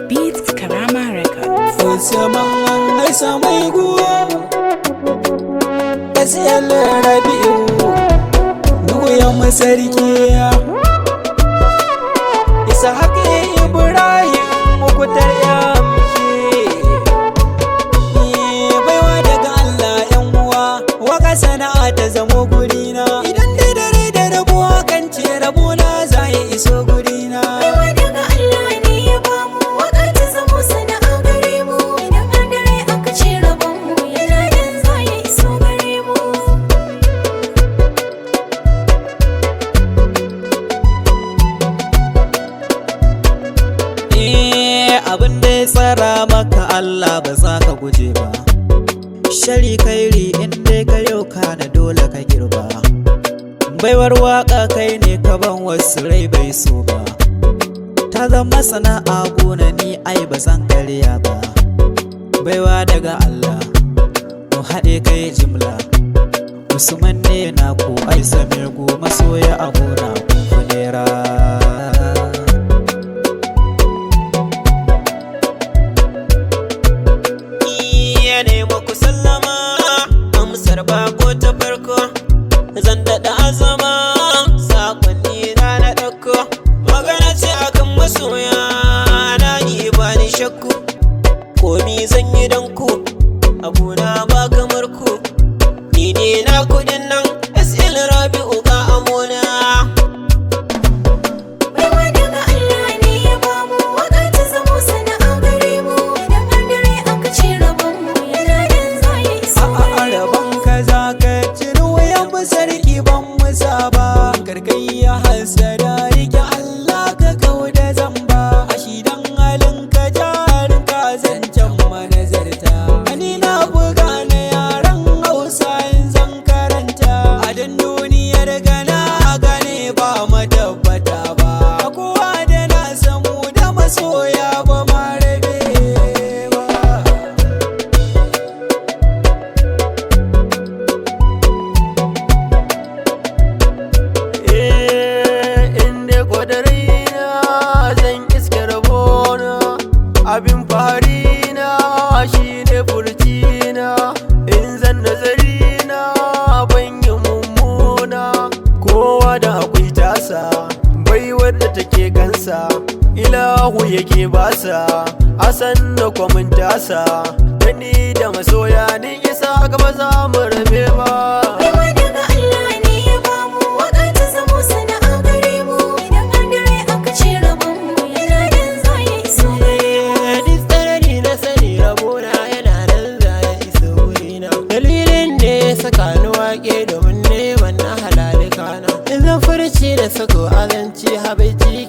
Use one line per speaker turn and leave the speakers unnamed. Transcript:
Beats Karama Records.
Usman Aisa mai guwa SL Rabi'u Duyan masarki Isa haƙe Ibrahim mukutar ya baiwa daga Allah yan uwa waka sana'a ta zamo gurina idan dai dare da rabo kan ce rabona za ya iso gurina
baiwa daga Allah ne ya bamu waka ta zamo sana'a gare mu idan an dare aka ce rabon mu yana nan za ya iso gare mu
abin da ya tsara maka Allah ba za ka guje ba shari kairi in dai ka yau kana dole ka girba baiwar waka kai ne ka ban wasu rai bai so ba ta zama sana'a gona ni ai ba zan karya ba baiwa daga Allah mu haɗe kai jimla Usman ne na ko ai samir goma soya a gona kunera bako ta farko zan daɗa azama sakonni na ɗauko magana ce akan masoya na ni ba ni shakku komi zan yi don ku abuna ba kamar ku ni ne na kudin nan SL Rabi'u ga amona
baiwa daga Allah ne ya bamu waka ta zamo sana'a gare mu idan an dare aka ce rabon mu yana nan za ya iso gare mu
sarki ban musa ba karkayya hasada rike Allah ka kauda zamba a shidan halin ka jarin ka zancen manazarta ani na buga na yaran Hausa in zan karanta a dan duniyar gana gane ba matabbata ba kowa da na samu da masoya ba ma rabe ba
abin fari na shine furtina in zan nazari na ban yi mummuna kowa da akwai tasa bai wadda take gansa ilahu yake basa asan da kwamin tasa da ni da masoya ni isa gaba za mu rabe ba
baiwa daga Allah ne ya bamu waka ta zamo sana'a gare mu idan an dare aka ce rabon mu yana nan za ya iso gare
mu domin neman na halalika na in zan furci da sako azanci habaici